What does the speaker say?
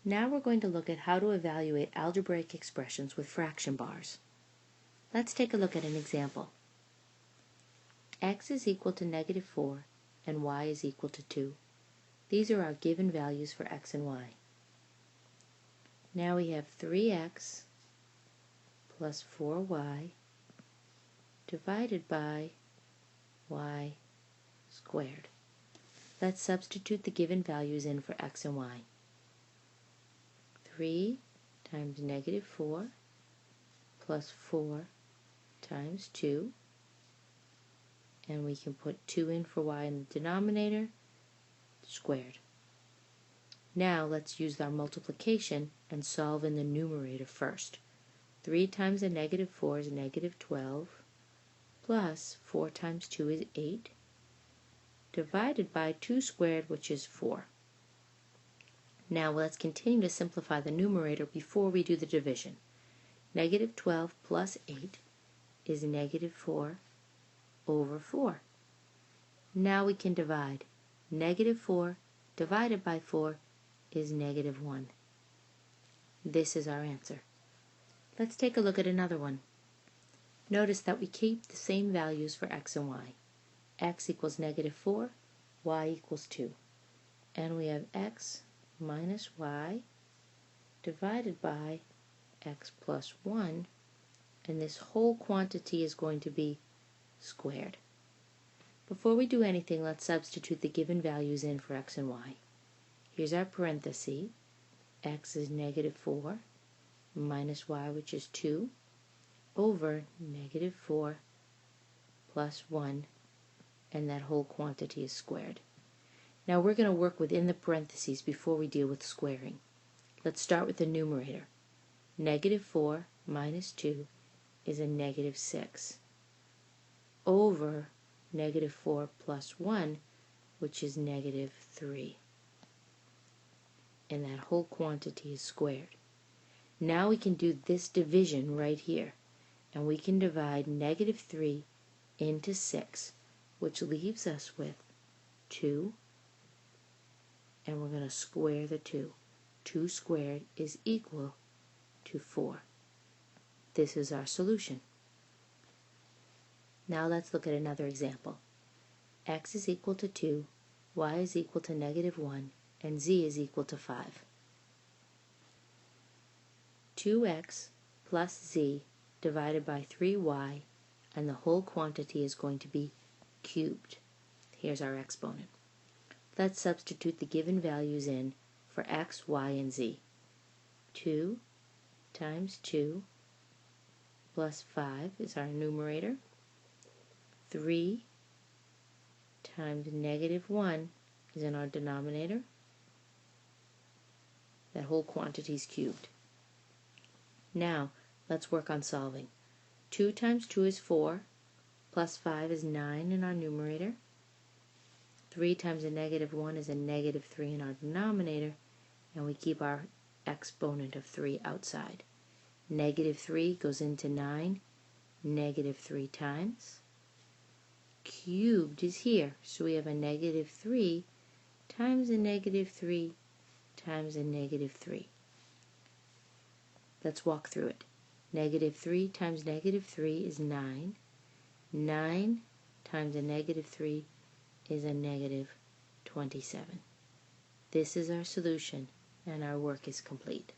Now we're going to look at how to evaluate algebraic expressions with fraction bars. Let's take a look at an example. X is equal to -4 and y is equal to 2. These are our given values for x and y. Now we have 3x plus 4y divided by y squared. Let's substitute the given values in for x and y. 3 times -4 plus 4 times 2, and we can put 2 in for y in the denominator, squared. Now let's use our multiplication and solve in the numerator first. 3 times a -4 is -12, plus 4 times 2 is 8, divided by 2 squared, which is 4. Now let's continue to simplify the numerator before we do the division. -12 plus 8 is -4 over 4. Now we can divide. -4 divided by 4 is -1. This is our answer. Let's take a look at another one. Notice that we keep the same values for x and y. X equals -4, y equals 2. And we have x minus y divided by x plus 1, and this whole quantity is going to be squared. Before we do anything, let's substitute the given values in for x and y. Here's our parenthesis. X is -4 minus y, which is 2, over -4 plus 1, and that whole quantity is squared. Now we're going to work within the parentheses before we deal with squaring. Let's start with the numerator. -4 minus 2 is a -6, over -4 plus 1, which is -3. And that whole quantity is squared. Now we can do this division right here, and we can divide -3 into 6, which leaves us with 2, and we're going to square the 2. 2 squared is equal to 4. This is our solution. Now let's look at another example. X is equal to 2, y is equal to -1, and z is equal to 5. 2x plus z divided by 3y, and the whole quantity is going to be cubed. Here's our exponent. Let's substitute the given values in for x, y, and z. 2 times 2 plus 5 is our numerator. 3 times -1 is in our denominator. That whole quantity is cubed. Now, let's work on solving. 2 times 2 is 4, plus 5 is 9 in our numerator. 3 times a -1 is a -3 in our denominator, and we keep our exponent of 3 outside. -3 goes into 9, -3 times. Cubed is here, so we have a -3 times a -3 times a -3. Let's walk through it. -3 times -3 is 9. 9 times a -3 is a -27. This is our solution, and our work is complete.